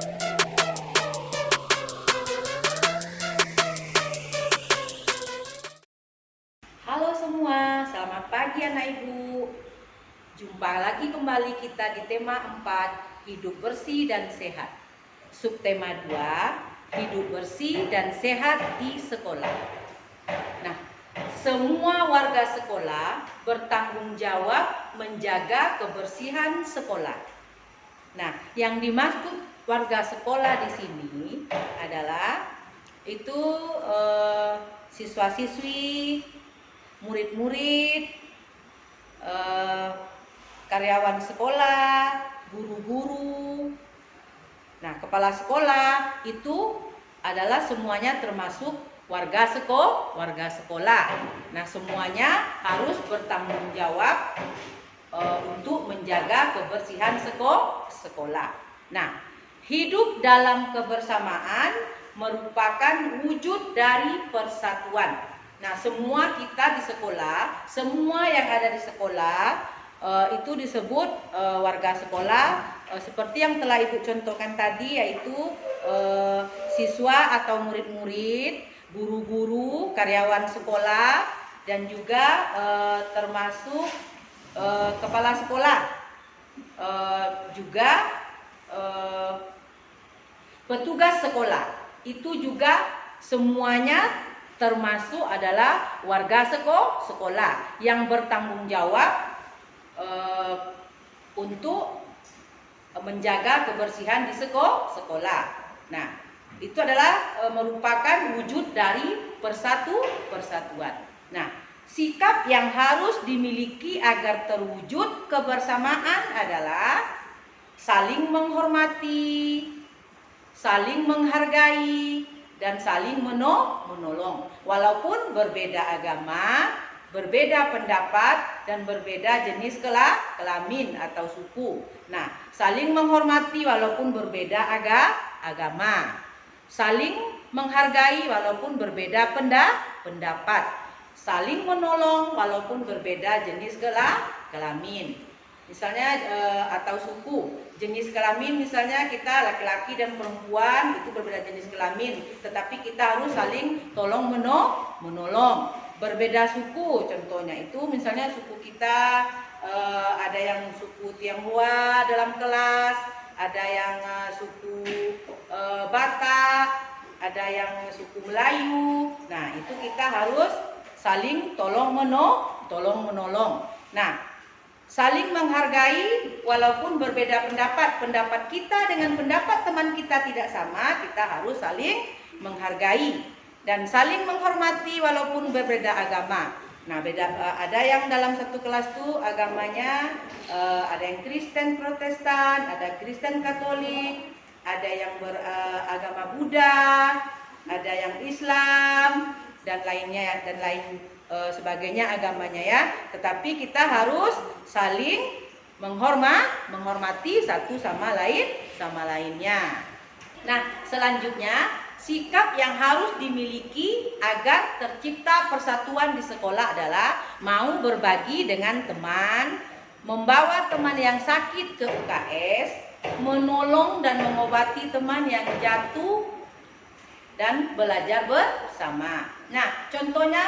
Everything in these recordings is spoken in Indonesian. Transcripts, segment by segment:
Halo semua, selamat pagi anak ibu. Jumpa lagi kembali kita di tema 4, hidup bersih dan sehat. Subtema 2, hidup bersih dan sehat di sekolah. Nah, semua warga sekolah bertanggung jawab menjaga kebersihan sekolah. Nah, yang dimaksud warga sekolah di sini adalah itu siswa-siswi, murid-murid, karyawan sekolah, guru-guru. Nah, kepala sekolah itu adalah semuanya termasuk warga sekolah. Nah, semuanya harus bertanggung jawab untuk menjaga kebersihan sekolah. Nah, hidup dalam kebersamaan merupakan wujud dari persatuan. Nah, semua kita di sekolah, semua yang ada di sekolah itu disebut warga sekolah, seperti yang telah Ibu contohkan tadi, yaitu siswa atau murid-murid, guru-guru, karyawan sekolah, dan juga termasuk kepala sekolah, juga petugas sekolah. Itu juga semuanya termasuk adalah warga sekolah yang bertanggung jawab untuk menjaga kebersihan di sekolah. Nah, itu adalah merupakan wujud dari persatuan. Nah, sikap yang harus dimiliki agar terwujud kebersamaan adalah saling menghormati, saling menghargai, dan saling menolong. Walaupun berbeda agama, berbeda pendapat, dan berbeda jenis kelamin atau suku. Nah, saling menghormati walaupun berbeda agama, saling menghargai walaupun berbeda pendapat, saling menolong walaupun berbeda jenis kelamin. Misalnya atau suku, jenis kelamin misalnya kita laki-laki dan perempuan itu berbeda jenis kelamin, tetapi kita harus saling tolong menolong. Berbeda suku, contohnya itu misalnya suku kita ada yang suku Tionghoa dalam kelas, ada yang suku Batak, ada yang suku Melayu. Nah, itu kita harus saling tolong menolong. Nah, saling menghargai walaupun berbeda pendapat kita dengan pendapat teman kita tidak sama, kita harus saling menghargai dan saling menghormati walaupun berbeda agama. Nah, ada yang dalam satu kelas tuh agamanya ada yang Kristen Protestan, ada Kristen Katolik, ada yang beragama Buddha, ada yang Islam dan lainnya dan lain sebagainya agamanya ya. Tetapi kita harus saling menghormati satu sama lainnya. Nah, selanjutnya sikap yang harus dimiliki agar tercipta persatuan di sekolah adalah mau berbagi dengan teman, membawa teman yang sakit ke UKS, menolong dan mengobati teman yang jatuh, dan belajar bersama. Nah, contohnya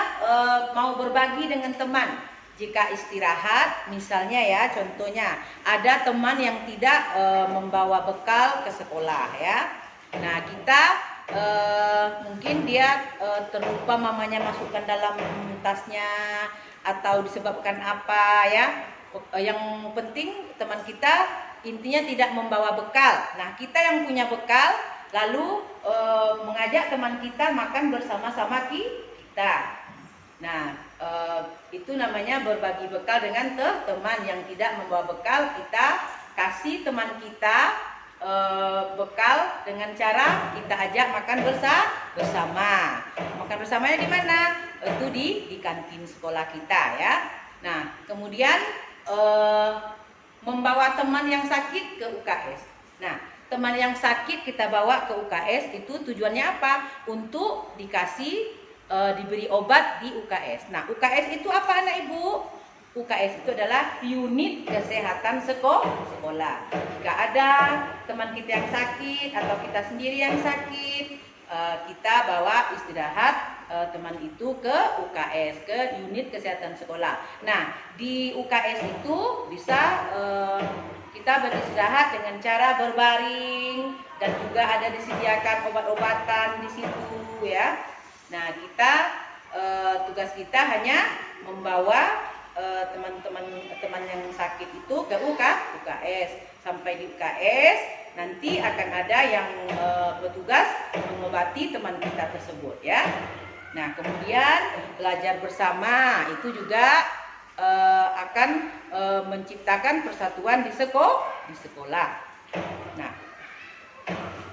mau berbagi dengan teman. Jika istirahat, misalnya ya, contohnya ada teman yang tidak membawa bekal ke sekolah ya. Nah, kita mungkin dia terlupa mamanya masukkan dalam tasnya atau disebabkan apa ya. Yang penting teman kita intinya tidak membawa bekal. Nah, kita yang punya bekal lalu mengajak teman kita makan bersama-sama kita. Nah, itu namanya berbagi bekal dengan teman yang tidak membawa bekal. Kita kasih teman kita bekal dengan cara kita ajak makan bersama. Makan bersamanya di mana? Itu di kantin sekolah kita ya. Nah, kemudian membawa teman yang sakit ke UKS. Nah, teman yang sakit kita bawa ke UKS itu tujuannya apa? Untuk diberi obat di UKS. Nah, UKS itu apa anak ibu? UKS itu adalah unit kesehatan sekolah. Jika ada teman kita yang sakit atau kita sendiri yang sakit, kita bawa istirahat teman itu ke UKS, ke unit kesehatan sekolah. Nah, di UKS itu bisa kita beristirahat dengan cara berbaring dan juga ada disediakan obat-obatan di situ ya. Nah, tugas kita hanya membawa teman yang sakit itu ke UKS. Sampai di UKS nanti akan ada yang bertugas mengobati teman kita tersebut ya. Nah, kemudian belajar bersama itu juga akan menciptakan persatuan di sekolah. Nah,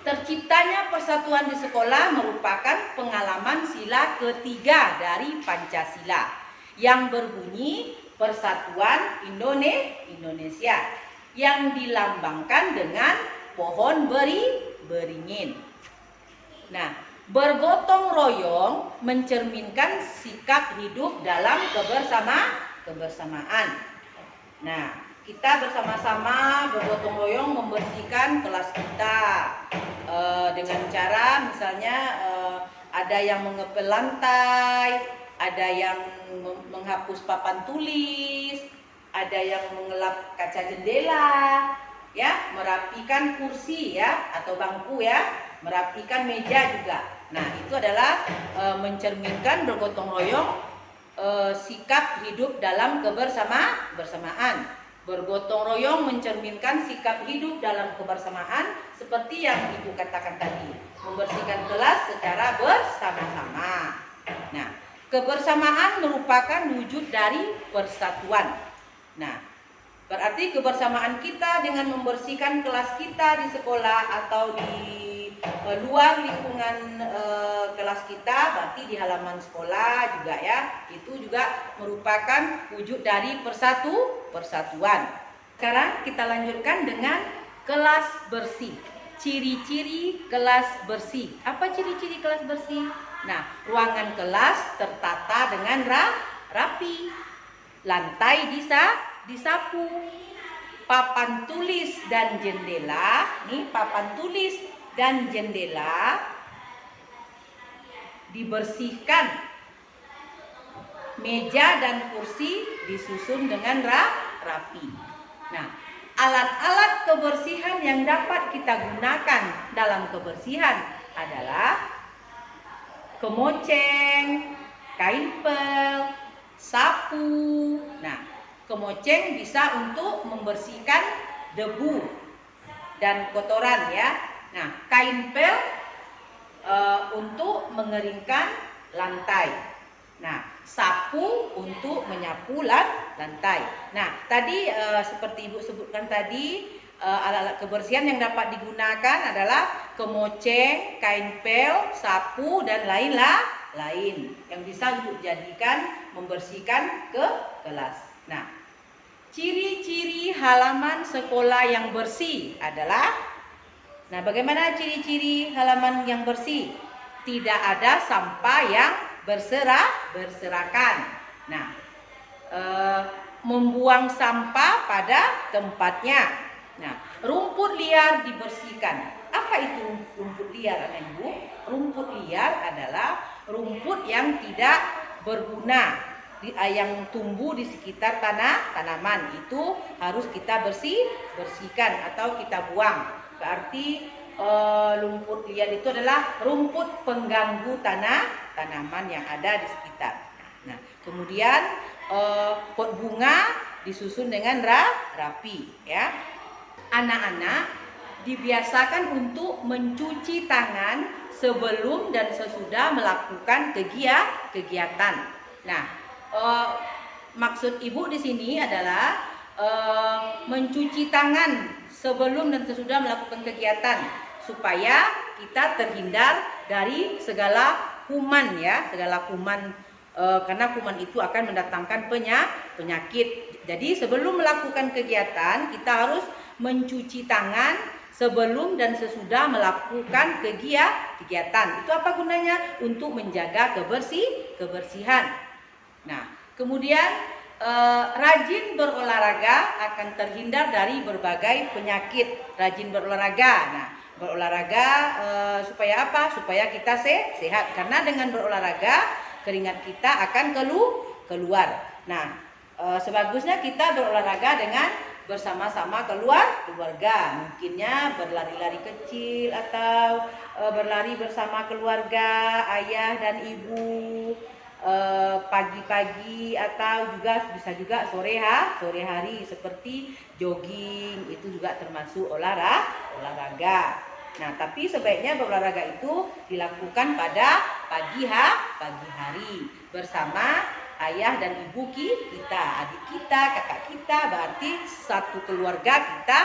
terciptanya persatuan di sekolah merupakan pengalaman sila ketiga dari Pancasila yang berbunyi Persatuan Indonesia yang dilambangkan dengan pohon beringin. Nah, bergotong royong mencerminkan sikap hidup dalam kebersamaan. Nah, kita bersama-sama bergotong royong membersihkan kelas kita dengan cara misalnya ada yang mengepel lantai, ada yang menghapus papan tulis, ada yang mengelap kaca jendela, ya, merapikan kursi ya atau bangku ya, merapikan meja juga. Nah, itu adalah mencerminkan bergotong royong sikap hidup dalam kebersamaan. Bergotong royong mencerminkan sikap hidup dalam kebersamaan seperti yang Ibu katakan tadi, membersihkan kelas secara bersama-sama. Nah, kebersamaan merupakan wujud dari persatuan. Nah, berarti kebersamaan kita dengan membersihkan kelas kita di sekolah atau di luar lingkungan kelas kita, berarti di halaman sekolah juga ya, itu juga merupakan wujud dari persatuan. Sekarang kita lanjutkan dengan kelas bersih. Ciri-ciri kelas bersih. Apa ciri-ciri kelas bersih? Nah, ruangan kelas tertata dengan rapi. Lantai disapu. Papan tulis dan jendela, nih papan tulis dan jendela dibersihkan. Meja dan kursi disusun dengan rapi. Nah, alat-alat kebersihan yang dapat kita gunakan dalam kebersihan adalah kemoceng, kain pel, sapu. Nah, kemoceng bisa untuk membersihkan debu dan kotoran ya. Nah, kain pel untuk mengeringkan lantai. Nah, sapu untuk menyapu lantai. Nah, tadi seperti Ibu sebutkan tadi, alat-alat kebersihan yang dapat digunakan adalah kemoceng, kain pel, sapu, dan lain yang bisa untuk dijadikan membersihkan ke kelas. Nah, ciri-ciri halaman sekolah yang bersih adalah, nah, bagaimana ciri-ciri halaman yang bersih? Tidak ada sampah yang berserakan. Nah, membuang sampah pada tempatnya. Nah, rumput liar dibersihkan. Apa itu rumput liar, Anak Ibu? Rumput liar adalah rumput yang tidak berguna, yang tumbuh di sekitar tanaman. Itu harus kita bersihkan atau kita buang. Berarti rumput liar itu adalah rumput pengganggu tanaman yang ada di sekitar. Nah, kemudian pot bunga disusun dengan rapi ya. Anak-anak dibiasakan untuk mencuci tangan sebelum dan sesudah melakukan kegiatan. Nah, maksud Ibu di sini adalah mencuci tangan sebelum dan sesudah melakukan kegiatan supaya kita terhindar dari segala kuman ya, segala kuman, karena kuman itu akan mendatangkan penyakit. Jadi sebelum melakukan kegiatan kita harus mencuci tangan sebelum dan sesudah melakukan kegiatan. Itu apa gunanya? Untuk menjaga kebersihan. Nah, kemudian rajin berolahraga akan terhindar dari berbagai penyakit. Rajin berolahraga. Nah, berolahraga supaya apa? Supaya kita sehat. Karena dengan berolahraga keringat kita akan keluar. Nah, sebagusnya kita berolahraga dengan bersama-sama keluarga. Mungkinnya berlari-lari kecil atau berlari bersama keluarga, ayah dan ibu. Pagi-pagi atau bisa juga sore hari seperti jogging, itu juga termasuk olahraga. Nah, tapi sebaiknya berolahraga itu dilakukan pada pagi hari bersama ayah dan ibu kita, adik kita, kakak kita, berarti satu keluarga kita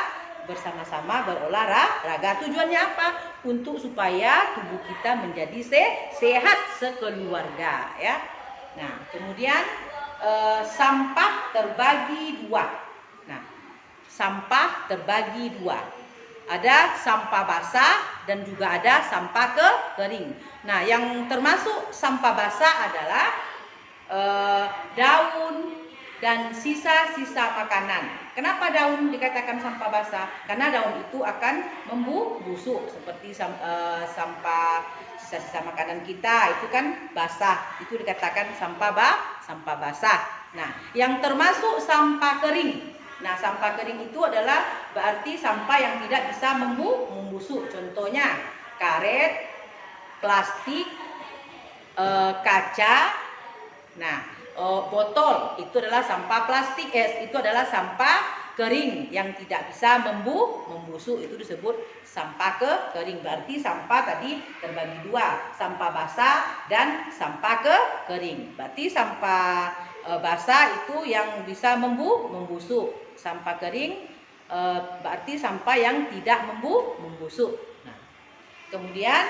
bersama-sama berolahraga. Tujuannya apa? Untuk supaya tubuh kita menjadi sehat sekeluarga, ya. Nah, kemudian sampah terbagi dua. Nah, sampah terbagi dua. Ada sampah basah dan juga ada sampah kering. Nah, yang termasuk sampah basah adalah daun dan sisa-sisa makanan. Kenapa daun dikatakan sampah basah? Karena daun itu akan membusuk seperti sampah sisa-sisa makanan kita itu kan basah, itu dikatakan sampah basah. Nah, yang termasuk sampah kering. Nah, sampah kering itu adalah berarti sampah yang tidak bisa membusuk. Contohnya karet, plastik, kaca. Nah, botol itu adalah sampah plastik, itu adalah sampah kering yang tidak bisa membusuk, itu disebut sampah kering. Berarti sampah tadi terbagi dua, sampah basah dan sampah kering. Berarti sampah basah itu yang bisa membusuk, sampah kering berarti sampah yang tidak membusuk. Nah, kemudian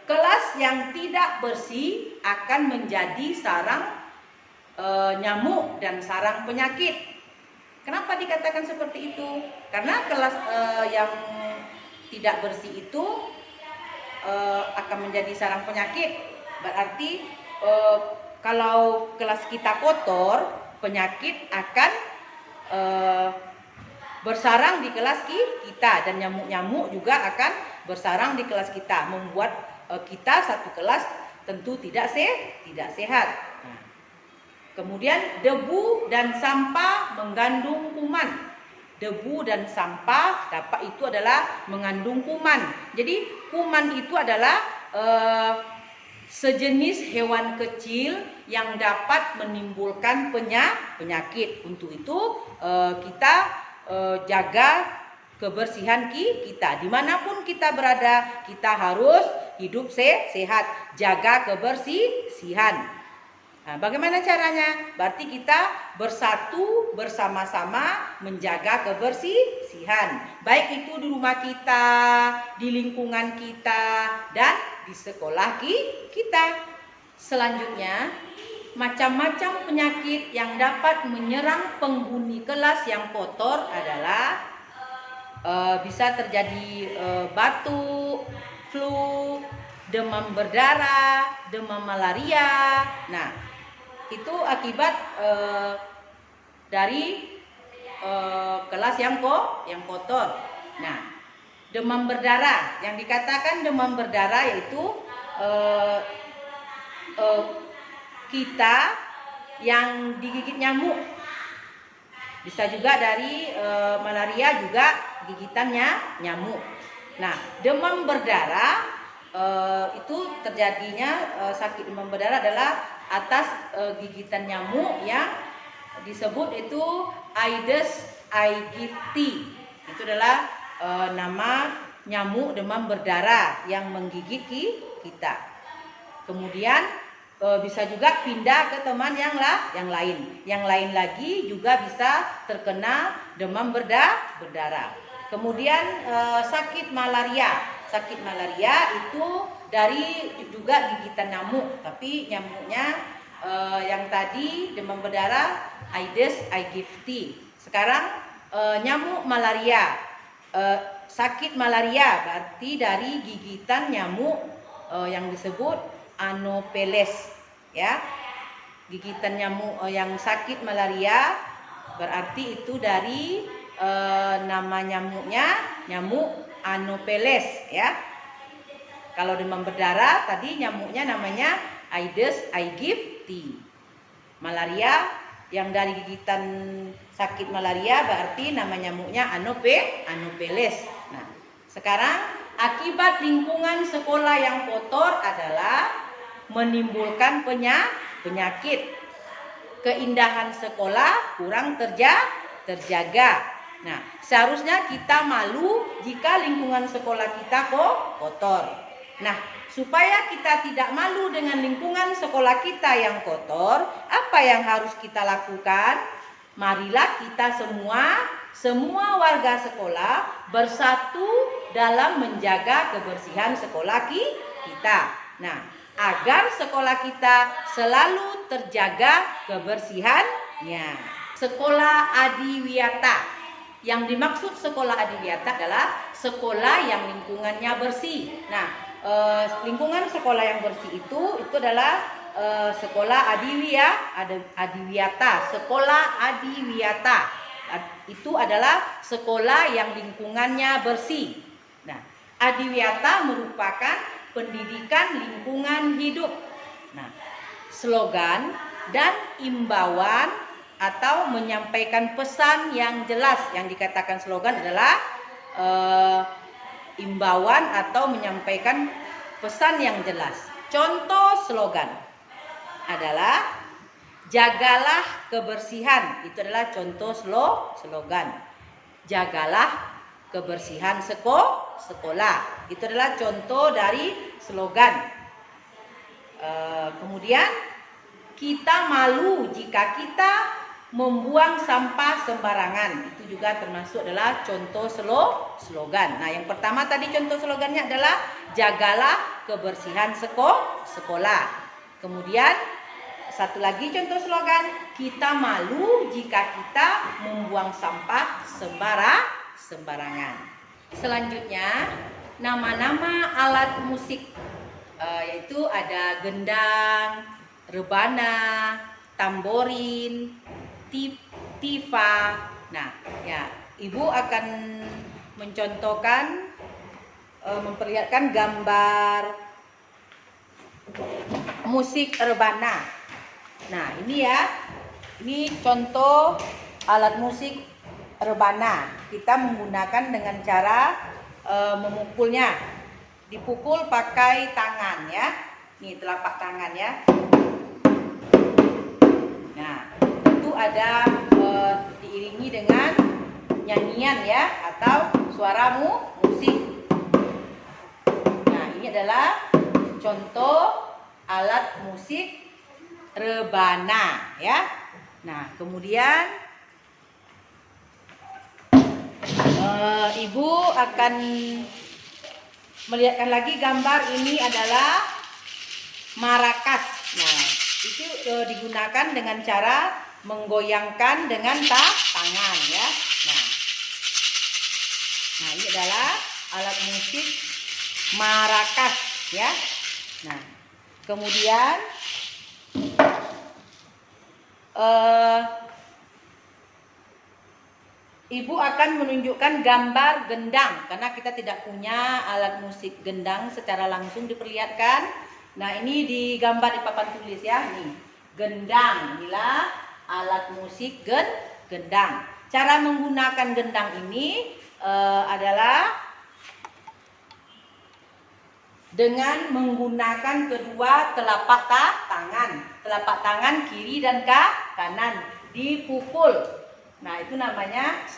kelas yang tidak bersih akan menjadi sarang nyamuk dan sarang penyakit. Kenapa dikatakan seperti itu? Karena kelas yang tidak bersih itu akan menjadi sarang penyakit. Berarti kalau kelas kita kotor, penyakit akan bersarang di kelas kita, dan nyamuk-nyamuk juga akan bersarang di kelas kita, membuat kita satu kelas tentu tidak sehat. Kemudian debu dan sampah mengandung kuman. Debu dan sampah itu adalah mengandung kuman. Jadi kuman itu adalah sejenis hewan kecil yang dapat menimbulkan penyakit. Untuk itu kita jaga kebersihan kita. Dimanapun kita berada, kita harus hidup sehat, jaga kebersihan. Nah, bagaimana caranya? Berarti kita bersatu bersama-sama menjaga kebersihan. Baik itu di rumah kita, di lingkungan kita, dan di sekolah kita. Selanjutnya, macam-macam penyakit yang dapat menyerang penghuni kelas yang kotor adalah bisa terjadi batuk, flu, demam berdarah, demam malaria. Nah, itu akibat dari kelas yang kotor. Nah, demam berdarah, yang dikatakan demam berdarah yaitu kita yang digigit nyamuk. Bisa juga dari malaria, juga gigitannya nyamuk. Nah, demam berdarah itu terjadinya sakit demam berdarah adalah atas gigitan nyamuk yang disebut itu Aedes aegypti. Itu adalah nama nyamuk demam berdarah yang menggigit kita. Kemudian bisa juga pindah ke teman yang lain. Yang lain lagi juga bisa terkena demam berdarah. Kemudian sakit malaria. Sakit malaria itu dari juga gigitan nyamuk, tapi nyamuknya yang tadi demam berdarah Aedes aegypti. Sekarang nyamuk malaria. Sakit malaria berarti dari gigitan nyamuk yang disebut Anopheles, ya. gigitan nyamuk yang sakit malaria, berarti itu dari nama nyamuknya nyamuk Anopheles ya. Kalau demam berdarah tadi nyamuknya namanya Aedes aegypti. Malaria yang dari gigitan sakit malaria berarti nama nyamuknya Anopheles. Nah, sekarang akibat lingkungan sekolah yang kotor adalah menimbulkan penyakit. Keindahan sekolah kurang terjaga. Nah, seharusnya kita malu jika lingkungan sekolah kita kotor. Nah, supaya kita tidak malu dengan lingkungan sekolah kita yang kotor, apa yang harus kita lakukan? Marilah kita semua warga sekolah bersatu dalam menjaga kebersihan sekolah kita. Nah, agar sekolah kita selalu terjaga kebersihannya. Sekolah Adiwiyata. Yang dimaksud sekolah Adiwiyata adalah sekolah yang lingkungannya bersih. Nah, lingkungan sekolah yang bersih itu adalah sekolah Adiwiyata. Sekolah Adiwiyata itu adalah sekolah yang lingkungannya bersih. Nah, Adiwiyata merupakan pendidikan lingkungan hidup. Nah, slogan dan imbauan atau menyampaikan pesan yang jelas. Yang dikatakan slogan adalah imbauan atau menyampaikan pesan yang jelas. Contoh slogan adalah jagalah kebersihan. Itu adalah contoh slogan. Jagalah kebersihan sekolah. Itu adalah contoh dari slogan. Kemudian kita malu jika kita membuang sampah sembarangan. Itu juga termasuk adalah contoh slogan. Nah, yang pertama tadi contoh slogannya adalah jagalah kebersihan sekolah. Kemudian satu lagi contoh slogan, kita malu jika kita membuang sampah sembarangan. Selanjutnya, nama-nama alat musik yaitu ada gendang, rebana, tamborin, tifa. Nah, ya, Ibu akan mencontohkan, memperlihatkan gambar musik rebana. Nah, ini ya, ini contoh alat musik rebana. Kita menggunakan dengan cara memukulnya. Dipukul pakai tangan ya. Nih telapak tangan ya. Nah, itu ada diiringi dengan nyanyian ya atau suara musik. Nah, ini adalah contoh alat musik rebana ya. Nah, kemudian Ibu akan melihatkan lagi gambar ini adalah marakas. Nah, itu digunakan dengan cara menggoyangkan dengan tangan ya. Nah, ini adalah alat musik marakas ya. Nah, kemudian Ibu akan menunjukkan gambar gendang karena kita tidak punya alat musik gendang secara langsung diperlihatkan. Nah, ini digambar di papan tulis ya. Nih, gendang. Inilah alat musik gendang. Cara menggunakan gendang ini adalah dengan menggunakan kedua telapak tangan kiri dan kanan dipukul. Nah, itu namanya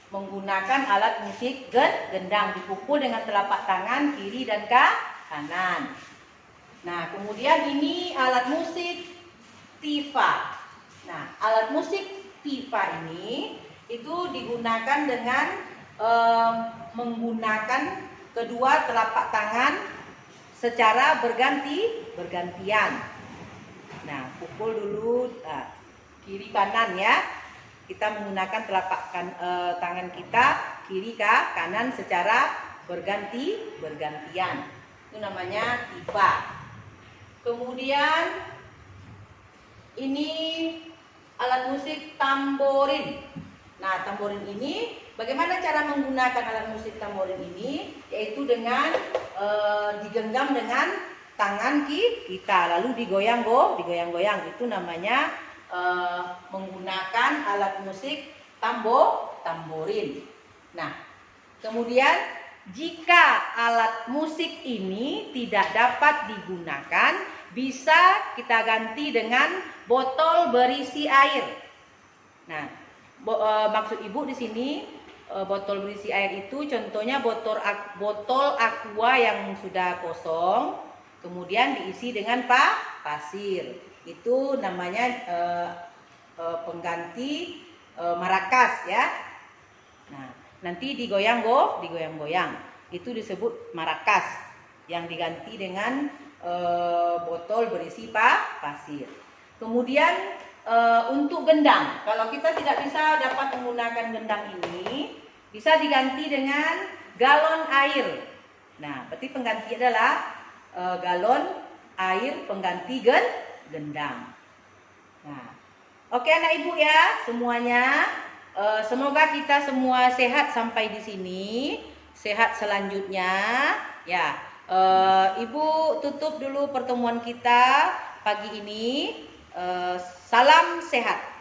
menggunakan alat musik gendang, dipukul dengan telapak tangan kiri dan kanan. Nah, kemudian ini alat musik tifa. Nah, alat musik tifa ini itu digunakan dengan menggunakan kedua telapak tangan secara bergantian. Nah, pukul dulu kiri kanan ya. Kita menggunakan telapak tangan kita kiri kanan secara bergantian. Itu namanya tifa. Kemudian ini alat musik tamborin. Nah, tamborin ini bagaimana cara menggunakan alat musik tamborin ini? Yaitu dengan digenggam dengan tangan kita, lalu digoyang-goyang. Itu namanya menggunakan alat musik tamborin. Nah, kemudian jika alat musik ini tidak dapat digunakan, bisa kita ganti dengan botol berisi air. Nah, maksud ibu di sini botol berisi air itu contohnya botol aqua yang sudah kosong, kemudian diisi dengan pasir. Itu namanya pengganti maracas ya. Nah, nanti digoyang-goyang. Itu disebut maracas yang diganti dengan botol berisi pasir. Kemudian untuk gendang, kalau kita tidak bisa dapat menggunakan gendang ini, bisa diganti dengan galon air. Nah, berarti pengganti adalah galon air pengganti gendang. Nah, oke anak ibu ya semuanya. Semoga kita semua sehat sampai di sini, sehat selanjutnya. Ya, ibu tutup dulu pertemuan kita pagi ini. Salam sehat.